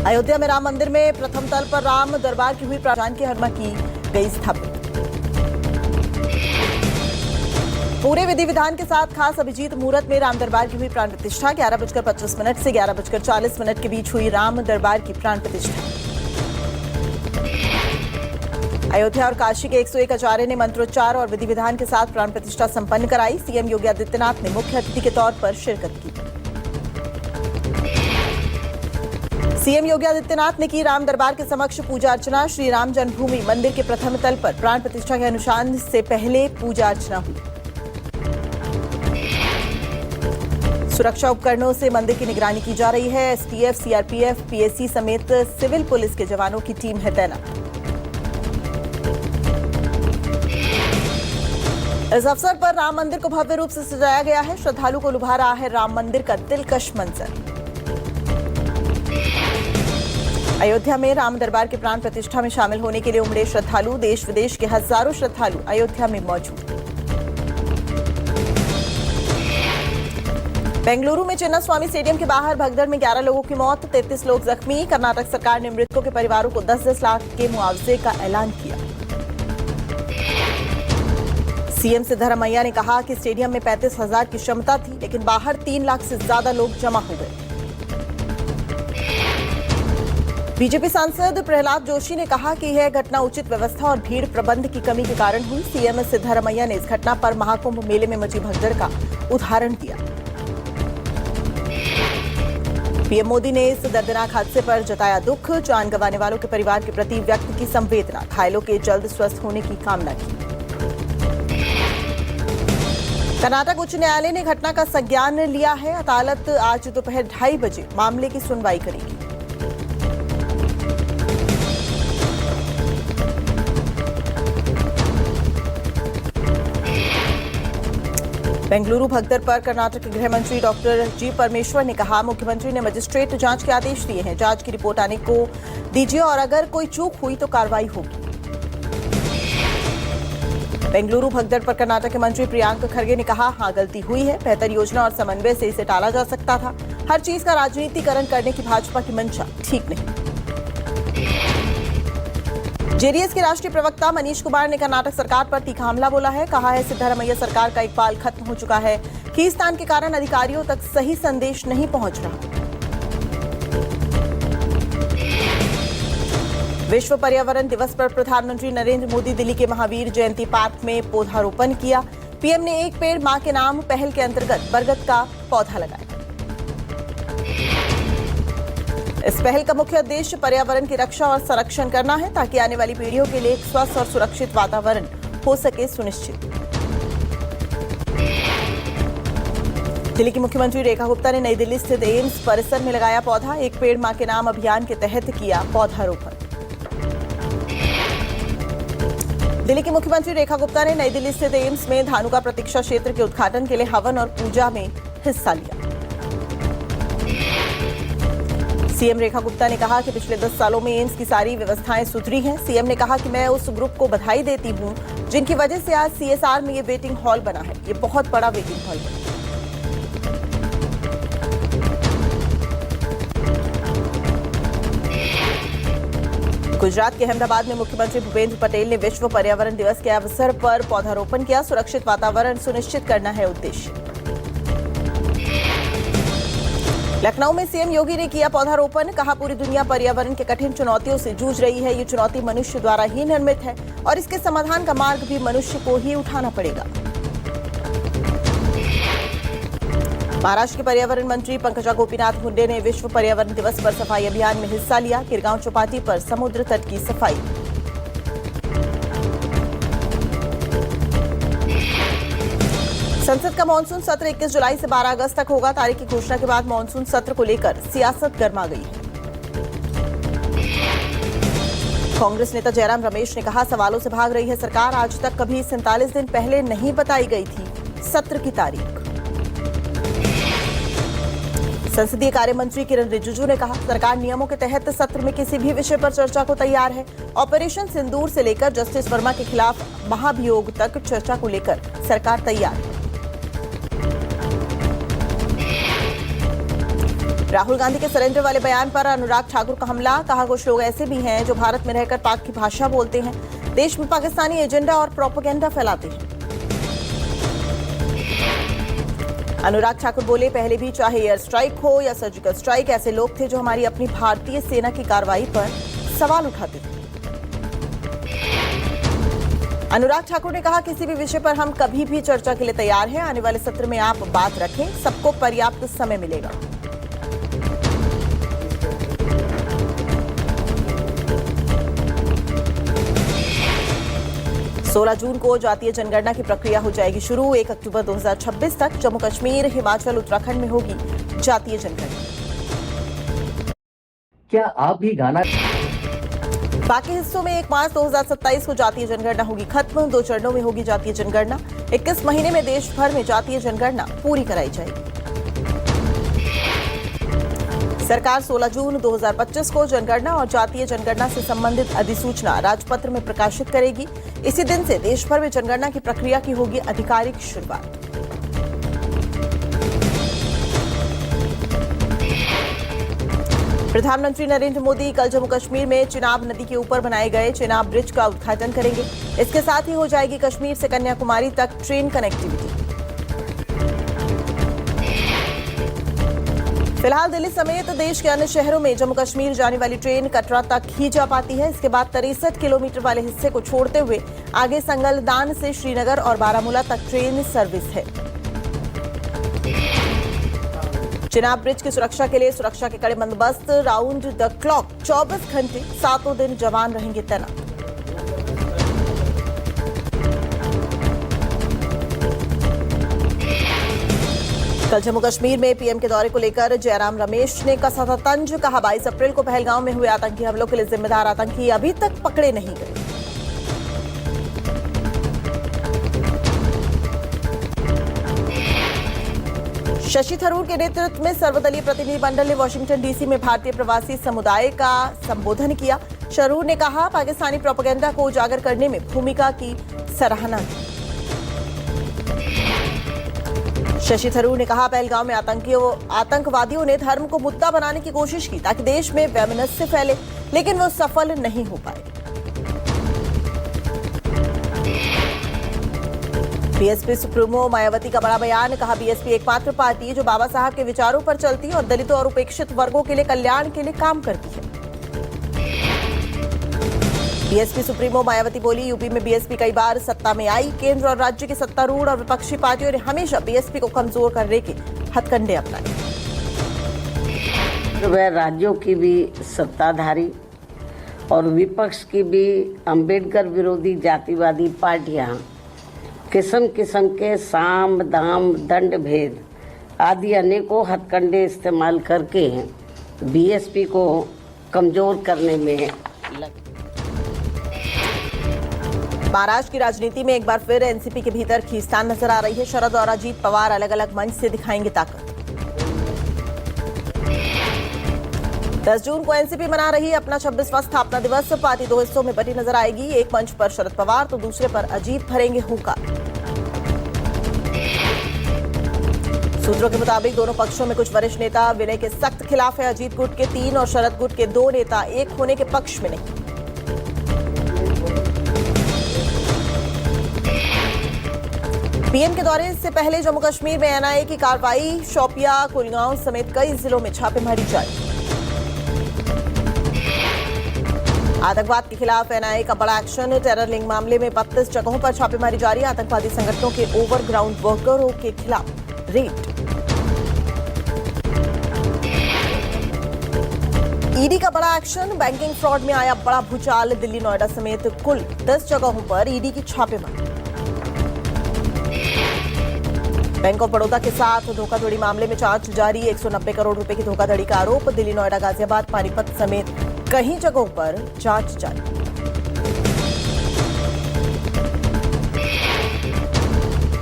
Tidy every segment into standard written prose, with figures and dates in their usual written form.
अयोध्या में राम मंदिर में प्रथम तल पर राम दरबार की हुई जानकी हरमा की गई स्थापित। पूरे विधि विधान के साथ खास अभिजीत मुहूर्त में राम दरबार की हुई प्राण प्रतिष्ठा। 11:25 से 11:40 के बीच हुई राम दरबार की प्राण प्रतिष्ठा। अयोध्या और काशी के 101 आचार्य ने मंत्रोच्चार और विधि विधान के साथ प्राण प्रतिष्ठा संपन्न कराई। सीएम योगी आदित्यनाथ ने मुख्य अतिथि के तौर पर शिरकत की। सीएम योगी आदित्यनाथ ने की राम दरबार के समक्ष पूजा अर्चना। श्री राम जन्मभूमि मंदिर के प्रथम तल पर प्राण प्रतिष्ठा के अनुष्ठान से पहले पूजा अर्चना हुई। सुरक्षा उपकरणों से मंदिर की निगरानी की जा रही है। एसटीएफ, सीआरपीएफ, पीएसी समेत सिविल पुलिस के जवानों की टीम है तैनात। इस अवसर पर राम मंदिर को भव्य रूप से सजाया गया है। श्रद्धालु को लुभा रहा है राम मंदिर का दिलकश मंजर। अयोध्या में राम दरबार के प्राण प्रतिष्ठा में शामिल होने के लिए उमड़े श्रद्धालु। देश विदेश के हजारों श्रद्धालु अयोध्या में मौजूद। बेंगलुरु में चिन्नास्वामी स्टेडियम के बाहर भगदड़ में 11 लोगों की मौत, 33 लोग जख्मी। कर्नाटक सरकार ने मृतकों के परिवारों को 10-10 लाख के मुआवजे का ऐलान किया। सीएम सिद्धरामैया ने कहा कि स्टेडियम में 35,000 की क्षमता थी, लेकिन बाहर 3 लाख से ज्यादा लोग जमा हो गए। बीजेपी सांसद प्रहलाद जोशी ने कहा कि यह घटना उचित व्यवस्था और भीड़ प्रबंध की कमी के कारण हुई। सीएम सिद्धरामैया ने इस घटना पर महाकुंभ मेले में मची भगदड़ का उदाहरण दिया। पीएम मोदी ने इस दर्दनाक हादसे पर जताया दुख। जान गंवाने वालों के परिवार के प्रति व्यक्त की संवेदना। घायलों के जल्द स्वस्थ होने की कामना की। कर्नाटक उच्च न्यायालय ने घटना का संज्ञान लिया है। अदालत आज दोपहर 2:30 बजे मामले की सुनवाई करेगी। बेंगलुरु भगदड़ पर कर्नाटक के गृह मंत्री डॉक्टर जी परमेश्वर ने कहा, मुख्यमंत्री ने मजिस्ट्रेट जांच के आदेश दिए हैं। जांच की रिपोर्ट आने को दीजिए और अगर कोई चूक हुई तो कार्रवाई होगी। बेंगलुरु भगदड़ पर कर्नाटक के मंत्री प्रियांक खरगे ने कहा, हां गलती हुई है। बेहतर योजना और समन्वय से इसे टाला जा सकता था। हर चीज का राजनीतिकरण करने की भाजपा की मंशा ठीक नहीं। जेडीएस के राष्ट्रीय प्रवक्ता मनीष कुमार ने कर्नाटक सरकार पर तीखा हमला बोला है। कहा है, सिद्धरामैया सरकार का इकबाल खत्म हो चुका है। खींचतान के कारण अधिकारियों तक सही संदेश नहीं पहुंच रहा। विश्व पर्यावरण दिवस पर प्रधानमंत्री नरेंद्र मोदी दिल्ली के महावीर जयंती पार्क में पौधारोपण किया। पीएम ने एक पेड़ मां के नाम पहल के अंतर्गत बरगद का पौधा लगाया। इस पहल का मुख्य उद्देश्य पर्यावरण की रक्षा और संरक्षण करना है, ताकि आने वाली पीढ़ियों के लिए एक स्वस्थ और सुरक्षित वातावरण हो सके सुनिश्चित। दिल्ली की मुख्यमंत्री रेखा गुप्ता ने नई दिल्ली स्थित एम्स परिसर में लगाया पौधा। एक पेड़ मां के नाम अभियान के तहत किया पौधारोपण। दिल्ली की मुख्यमंत्री रेखा गुप्ता ने नई दिल्ली स्थित एम्स में धानुका प्रतीक्षा क्षेत्र के उद्घाटन के लिए हवन और पूजा में हिस्सा लिया। सीएम रेखा गुप्ता ने कहा कि पिछले 10 सालों में एम्स की सारी व्यवस्थाएं सुधरी हैं। सीएम ने कहा कि मैं उस ग्रुप को बधाई देती हूं जिनकी वजह से आज सीएसआर में ये वेटिंग हॉल बना है। ये बहुत बड़ा वेटिंग हॉल है। गुजरात के अहमदाबाद में मुख्यमंत्री भूपेंद्र पटेल ने विश्व पर्यावरण दिवस के अवसर पर पौधारोपण किया। सुरक्षित वातावरण सुनिश्चित करना है उद्देश्य। लखनऊ में सीएम योगी ने किया पौधारोपण। कहा, पूरी दुनिया पर्यावरण के कठिन चुनौतियों से जूझ रही है। ये चुनौती मनुष्य द्वारा ही निर्मित है और इसके समाधान का मार्ग भी मनुष्य को ही उठाना पड़ेगा। महाराष्ट्र के पर्यावरण मंत्री पंकजा गोपीनाथ मुंडे ने विश्व पर्यावरण दिवस पर सफाई अभियान में हिस्सा लिया। किरगांव चौपाटी पर समुद्र तट की सफाई। संसद का मानसून सत्र 21 जुलाई से 12 अगस्त तक होगा। तारीख की घोषणा के बाद मानसून सत्र को लेकर सियासत गर्मा गई है। कांग्रेस नेता जयराम रमेश ने कहा, सवालों से भाग रही है सरकार। आज तक कभी 47 दिन पहले नहीं बताई गई थी सत्र की तारीख। संसदीय कार्य मंत्री किरण रिजिजू ने कहा, सरकार नियमों के तहत सत्र में किसी भी विषय पर चर्चा को तैयार है। ऑपरेशन सिंदूर से लेकर जस्टिस वर्मा के खिलाफ महाभियोग तक चर्चा को लेकर सरकार तैयार है। राहुल गांधी के सरेंडर वाले बयान पर अनुराग ठाकुर का हमला, कहा कुछ लोग ऐसे भी हैं जो भारत में रहकर पाक की भाषा बोलते हैं, देश में पाकिस्तानी एजेंडा और प्रोपेगेंडा फैलाते हैं। अनुराग ठाकुर बोले, पहले भी चाहे एयर स्ट्राइक हो या सर्जिकल स्ट्राइक, ऐसे लोग थे जो हमारी अपनी भारतीय सेना की कार्रवाई पर सवाल उठाते थे। अनुराग ठाकुर ने कहा, किसी भी विषय पर हम कभी भी चर्चा के लिए तैयार हैं, आने वाले सत्र में आप बात रखें, सबको पर्याप्त समय मिलेगा। सोलह जून को जातीय जनगणना की प्रक्रिया हो जाएगी शुरू। 1 अक्टूबर 2026 तक जम्मू कश्मीर, हिमाचल, उत्तराखंड में होगी जातीय जनगणना। क्या आप भी गाना? बाकी हिस्सों में 1 मार्च 2027 को जातीय जनगणना होगी खत्म। 2 चरणों में होगी जातीय जनगणना। 21 महीने में देश भर में जातीय जनगणना पूरी कराई जाएगी। सरकार 16 जून 2025 को जनगणना और जातीय जनगणना से संबंधित अधिसूचना राजपत्र में प्रकाशित करेगी। इसी दिन से देश भर में जनगणना की प्रक्रिया की होगी आधिकारिक शुरुआत। प्रधानमंत्री नरेंद्र मोदी कल जम्मू कश्मीर में चिनाब नदी के ऊपर बनाए गए चिनाब ब्रिज का उद्घाटन करेंगे। इसके साथ ही हो जाएगी कश्मीर से कन्याकुमारी तक ट्रेन कनेक्टिविटी। फिलहाल दिल्ली समेत देश के अन्य शहरों में जम्मू कश्मीर जाने वाली ट्रेन कटरा तक ही जा पाती है। इसके बाद 63 किलोमीटर वाले हिस्से को छोड़ते हुए आगे संगलदान से श्रीनगर और बारामूला तक ट्रेन सर्विस है। चिनाब ब्रिज की सुरक्षा के लिए सुरक्षा के कड़े बंदोबस्त, राउंड द क्लॉक 24 घंटे 7 दिन जवान रहेंगे तैनात। कल जम्मू कश्मीर में पीएम के दौरे को लेकर जयराम रमेश ने कसा था तंज, कहा 22 अप्रैल को पहलगांव में हुए आतंकी हमलों के लिए जिम्मेदार आतंकी अभी तक पकड़े नहीं गए। शशि थरूर के नेतृत्व में सर्वदलीय प्रतिनिधिमंडल ने वॉशिंगटन डीसी में भारतीय प्रवासी समुदाय का संबोधन किया। थरूर ने कहा, पाकिस्तानी प्रोपेगेंडा को उजागर करने में भूमिका की सराहना की। शशि थरूर ने कहा, पहलगांव में आतंकवादियों ने धर्म को मुद्दा बनाने की कोशिश की ताकि देश में वैमनस्य फैले, लेकिन वो सफल नहीं हो पाए। बीएसपी सुप्रीमो मायावती का बड़ा बयान, कहा बीएसपी एकमात्र पार्टी जो बाबा साहब के विचारों पर चलती और दलितों और उपेक्षित वर्गों के लिए कल्याण के लिए काम करती है। बीएसपी सुप्रीमो मायावती बोली, यूपी में बीएसपी कई बार सत्ता में आई, केंद्र और राज्य की सत्तारूढ़ और विपक्षी पार्टियों ने हमेशा बीएसपी को कमजोर करने के हथकंडे अपनाए। वह राज्यों की भी सत्ताधारी और विपक्ष की भी अंबेडकर विरोधी जातिवादी पार्टियां किस्म किस्म के साम दाम दंड भेद आदि अनेकों हथकंडे इस्तेमाल करके बीएसपी को कमजोर करने में लगे। महाराष्ट्र की राजनीति में एक बार फिर एनसीपी के भीतर खींचतान नजर आ रही है। शरद और अजीत पवार अलग अलग मंच से दिखाएंगे ताकत। 10 जून को एनसीपी मना रही है अपना 26वां स्थापना दिवस। पार्टी 2 हिस्सों में बटी नजर आएगी। एक मंच पर शरद पवार तो दूसरे पर अजीत भरेंगे हुंकार। सूत्रों के मुताबिक दोनों पक्षों में कुछ वरिष्ठ नेता विनय के सख्त खिलाफ है। अजीत गुट के 3 और शरद गुट के 2 नेता एक होने के पक्ष में नहीं। पीएम के दौरे से पहले जम्मू कश्मीर में एनआईए की कार्रवाई, शोपिया, कुलगांव समेत कई जिलों में छापेमारी जारी। आतंकवाद के खिलाफ एनआईए का बड़ा एक्शन, टेरर लिंक मामले में 32 जगहों पर छापेमारी जारी। आतंकवादी संगठनों के ओवरग्राउंड वर्करों के खिलाफ रेड। ईडी का बड़ा एक्शन, बैंकिंग फ्रॉड में आया बड़ा भूचाल। दिल्ली, नोएडा समेत कुल 10 जगहों पर ईडी की छापेमारी। बैंक ऑफ बड़ौदा के साथ धोखाधड़ी मामले में जांच जारी। 190 करोड़ रुपए की धोखाधड़ी का आरोप। दिल्ली, नोएडा, गाजियाबाद, पानीपत समेत कई जगहों पर जांच जारी।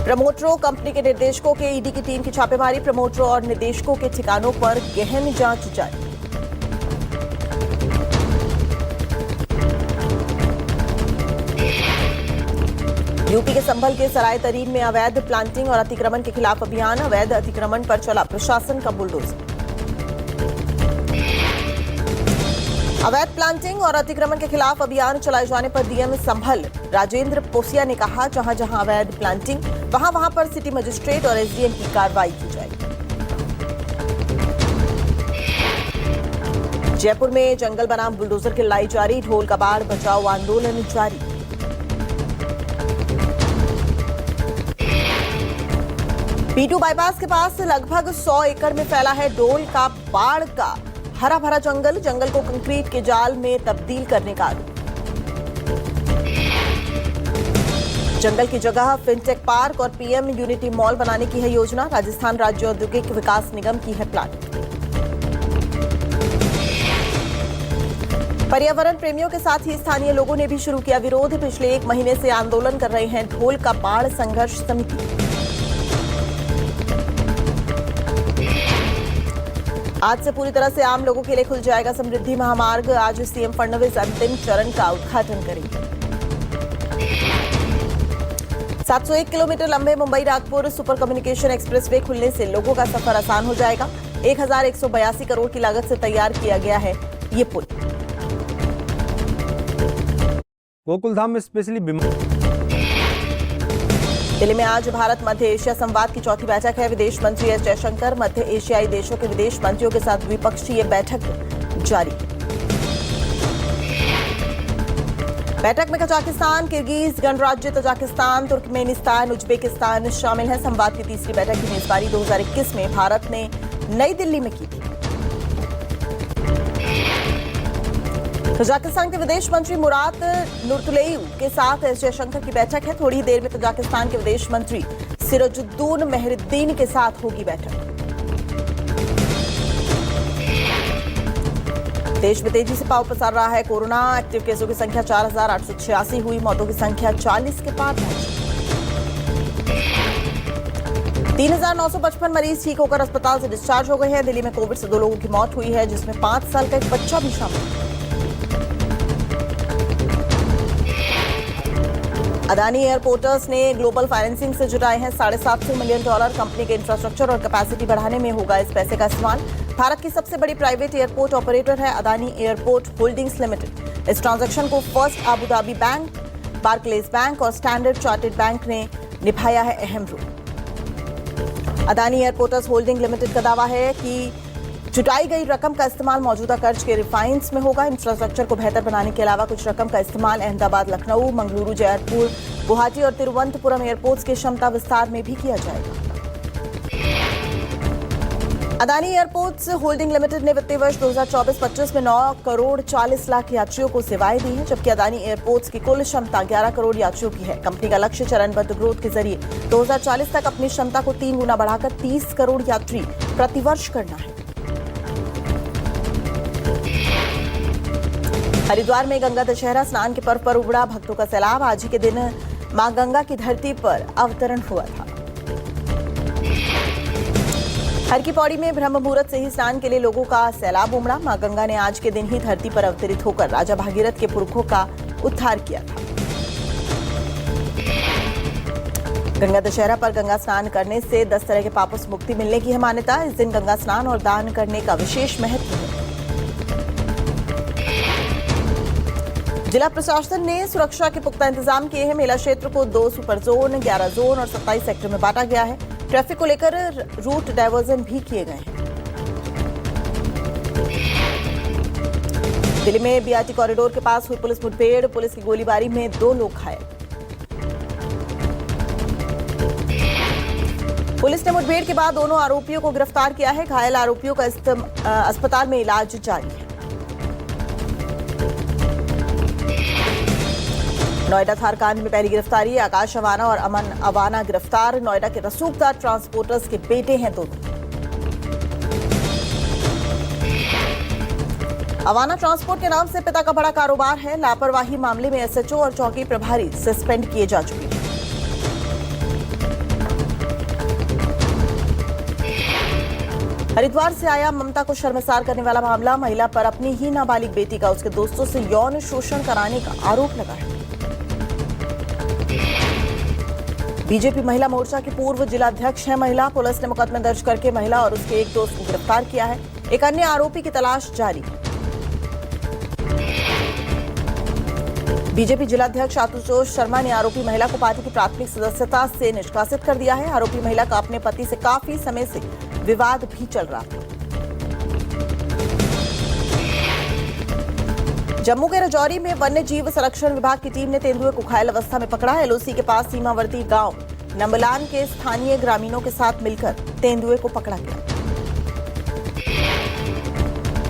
प्रमोटरों, कंपनी के निर्देशकों के ईडी की टीम की छापेमारी। प्रमोटरों और निदेशकों के ठिकानों पर गहन जांच जारी। यूपी के संभल के सराय तरीन में अवैध प्लांटिंग और अतिक्रमण के खिलाफ अभियान। अवैध अतिक्रमण पर चला प्रशासन का बुलडोजर। अवैध प्लांटिंग और अतिक्रमण के खिलाफ अभियान चलाए जाने पर डीएम संभल राजेंद्र पोसिया ने कहा, जहां जहां अवैध प्लांटिंग वहां पर सिटी मजिस्ट्रेट और एसडीएम की कार्रवाई की जाएगी। जयपुर में जंगल बनाम बुलडोजर की लड़ाई जारी, ढोल कबाड़ बचाओ आंदोलन जारी। पीटू बाईपास के पास लगभग 100 एकड़ में फैला है ढोल का बाड़ का हरा भरा जंगल को कंक्रीट के जाल में तब्दील करने का आरोप। जंगल की जगह फिनटेक पार्क और पीएम यूनिटी मॉल बनाने की है योजना, राजस्थान राज्य औद्योगिक विकास निगम की है प्लान। पर्यावरण प्रेमियों के साथ ही स्थानीय लोगों ने भी शुरू किया विरोध, पिछले 1 महीने से आंदोलन कर रहे हैं ढोल का बाड़ संघर्ष समिति। आज से पूरी तरह से आम लोगों के लिए खुल जाएगा समृद्धि महामार्ग, आज सीएम फडणवीस अंतिम चरण का उद्घाटन करेंगे। 701 किलोमीटर लंबे Mumbai Nagpur super communication expressway खुलने से लोगों का सफर आसान हो जाएगा। 1182 करोड़ की लागत से तैयार किया गया है ये पुल। गोकुलधाम में स्पेशली दिल्ली में आज भारत मध्य एशिया संवाद की चौथी बैठक है। विदेश मंत्री एस जयशंकर मध्य एशियाई देशों के विदेश मंत्रियों के साथ द्विपक्षीय बैठक जारी। बैठक में कजाकिस्तान, किर्गिज गणराज्य तजाकिस्तान, तुर्कमेनिस्तान, उज्बेकिस्तान शामिल हैं। संवाद की तीसरी बैठक की मेजबानी 2021 में भारत ने नई दिल्ली में की थी। तजाकिस्तान के विदेश मंत्री मुराद नूरतुलेयू के साथ एस जयशंकर की बैठक है। थोड़ी देर में तजाकिस्तान के विदेश मंत्री सिराजुद्दीन मेहरुद्दीन के साथ होगी बैठक। देश में तेजी से पांव पसार रहा है कोरोना, एक्टिव केसों की संख्या 4,886 हुई, मौतों की संख्या 40 के पार पहुंची। 3,955 मरीज ठीक होकर अस्पताल से डिस्चार्ज हो गए हैं। दिल्ली में कोविड से 2 लोगों की मौत हुई है, जिसमें 5 साल का एक बच्चा भी शामिल है। अदानी एयरपोर्टर्स ने ग्लोबल फाइनेंसिंग से जुटाए हैं $750 मिलियन। कंपनी के इंफ्रास्ट्रक्चर और कैपेसिटी बढ़ाने में होगा इस पैसे का इस्तेमाल। भारत की सबसे बड़ी प्राइवेट एयरपोर्ट ऑपरेटर है अदानी एयरपोर्ट होल्डिंग्स लिमिटेड। इस ट्रांजैक्शन को first Abu Dhabi bank, Barclays bank और स्टैंडर्ड चार्टर्ड बैंक ने निभाया है अहम रोल। अदानी एयरपोर्टर्स होल्डिंग लिमिटेड का दावा है कि जुटाई गई रकम का इस्तेमाल मौजूदा कर्ज के रिफाइंस में होगा। इंफ्रास्ट्रक्चर को बेहतर बनाने के अलावा कुछ रकम का इस्तेमाल अहमदाबाद, लखनऊ, मंगलुरु, जयपुर, गुवाहाटी और तिरुवनंतपुरम एयरपोर्ट्स के क्षमता विस्तार में भी किया जाएगा। अदानी एयरपोर्ट्स होल्डिंग लिमिटेड ने वित्तीय वर्ष 2024-25 में 9 करोड़ 40 लाख यात्रियों को सेवाएं दी हैं, जबकि अदानी एयरपोर्ट्स की कुल क्षमता 11 करोड़ यात्रियों की है। कंपनी का लक्ष्य चरणबद्ध ग्रोथ के जरिए 2040 तक अपनी क्षमता को 3 गुना बढ़ाकर 30 करोड़ यात्री प्रतिवर्ष करना है। हरिद्वार में गंगा दशहरा स्नान के पर्व पर उमड़ा भक्तों का सैलाब। आज ही के दिन मां गंगा की धरती पर अवतरण हुआ था। हर की पौड़ी में ब्रह्म मुहूर्त से ही स्नान के लिए लोगों का सैलाब उमड़ा। मां गंगा ने आज के दिन ही धरती पर अवतरित होकर राजा भागीरथ के पुरखों का उद्धार किया था। गंगा दशहरा पर गंगा स्नान करने से 10 तरह के पापों से मुक्ति मिलने की है मान्यता। इस दिन गंगा स्नान और दान करने का विशेष महत्व है। जिला प्रशासन ने सुरक्षा के पुख्ता इंतजाम किए हैं। मेला क्षेत्र को 2 सुपर जोन, 11 जोन और 27 सेक्टर में बांटा गया है। ट्रैफिक को लेकर रूट डायवर्जन भी किए गए हैं। दिल्ली में बीआरटी कॉरिडोर के पास हुई पुलिस मुठभेड़, पुलिस की गोलीबारी में 2 लोग घायल। पुलिस ने मुठभेड़ के बाद दोनों आरोपियों को गिरफ्तार किया है। घायल आरोपियों का अस्पताल में इलाज जारी है। नोएडा थार कांड में पहली गिरफ्तारी, आकाश अवाना और अमन अवाना गिरफ्तार। नोएडा के रसूखदार ट्रांसपोर्टर्स के बेटे हैं दोनों। अवाना ट्रांसपोर्ट के नाम से पिता का बड़ा कारोबार है। लापरवाही मामले में एसएचओ और चौकी प्रभारी सस्पेंड किए जा चुके हैं। हरिद्वार से आया ममता को शर्मसार करने वाला मामला। महिला पर अपनी ही नाबालिग बेटी का उसके दोस्तों से यौन शोषण कराने का आरोप लगा है। बीजेपी महिला मोर्चा की पूर्व जिलाध्यक्ष है महिला। पुलिस ने मुकदमा दर्ज करके महिला और उसके एक दोस्त को गिरफ्तार किया है। एक अन्य आरोपी की तलाश जारी है। बीजेपी जिलाध्यक्ष आशुतोष शर्मा ने आरोपी महिला को पार्टी की प्राथमिक सदस्यता से निष्कासित कर दिया है। आरोपी महिला का अपने पति से काफी समय से विवाद भी चल रहा था। जम्मू के राजौरी में वन्य जीव संरक्षण विभाग की टीम ने तेंदुए को घायल अवस्था में पकड़ा। एलओसी के पास सीमावर्ती गांव नंबलान के स्थानीय ग्रामीणों के साथ मिलकर तेंदुए को पकड़ा गया।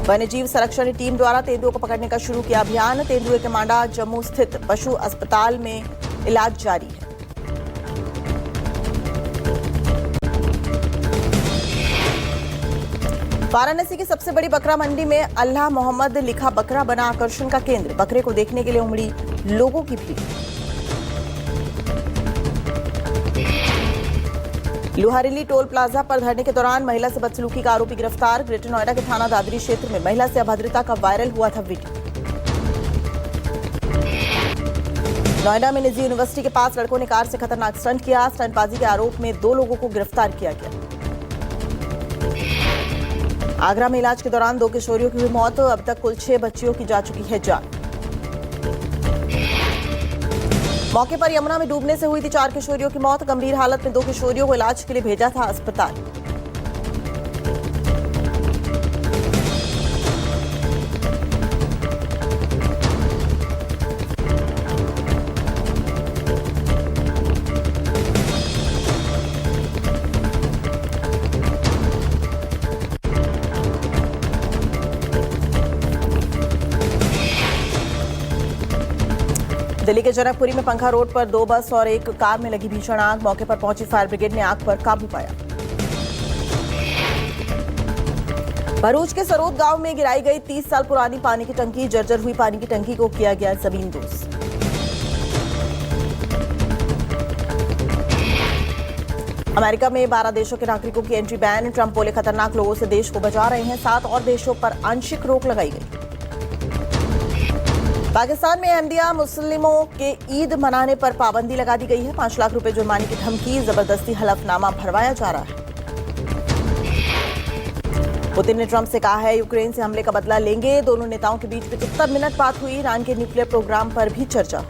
वन्य जीव संरक्षण टीम द्वारा तेंदुए को पकड़ने का शुरू किया अभियान। तेंदुए के मांडा जम्मू स्थित पशु अस्पताल में इलाज जारी है। वाराणसी की सबसे बड़ी बकरा मंडी में अल्लाह मोहम्मद लिखा बकरा बना आकर्षण का केंद्र। बकरे को देखने के लिए उमड़ी लोगों की भीड़। लोहारेली टोल प्लाजा पर धरने के दौरान महिला से बदसलूकी का आरोपी गिरफ्तार। ग्रेटर नोएडा के थाना दादरी क्षेत्र में महिला से अभद्रता का वायरल हुआ था वीडियो। नोएडा में निजी यूनिवर्सिटी के पास लड़कों ने कार से खतरनाक स्टंट किया। स्टंटबाजी के आरोप में 2 लोगों को गिरफ्तार किया गया। आगरा में इलाज के दौरान 2 किशोरियों की हुई मौत। अब तक कुल 6 बच्चियों की जा चुकी है जान। मौके पर यमुना में डूबने से हुई थी 4 किशोरियों की मौत। गंभीर हालत में 2 किशोरियों को इलाज के लिए भेजा था अस्पताल। दिल्ली के जनकपुरी में पंखा रोड पर 2 बस और 1 कार में लगी भीषण आग। मौके पर पहुंची फायर ब्रिगेड ने आग पर काबू पाया। भरूच के सरोद गांव में गिराई गई 30 साल पुरानी पानी की टंकी। जर्जर हुई पानी की टंकी को किया गया जमींदोज। अमेरिका में 12 देशों के नागरिकों की एंट्री बैन। ट्रंप बोले खतरनाक लोगों से देश को बचा रहे हैं। 7 और देशों पर आंशिक रोक लगाई गई। पाकिस्तान में अहमदिया मुस्लिमों के ईद मनाने पर पाबंदी लगा दी गई है। 5 लाख रुपए जुर्माने की धमकी। जबरदस्ती हलफनामा भरवाया जा रहा है। पुतिन ने ट्रंप से कहा है यूक्रेन से हमले का बदला लेंगे। दोनों नेताओं के बीच 75 मिनट बात हुई। ईरान के न्यूक्लियर प्रोग्राम पर भी चर्चा।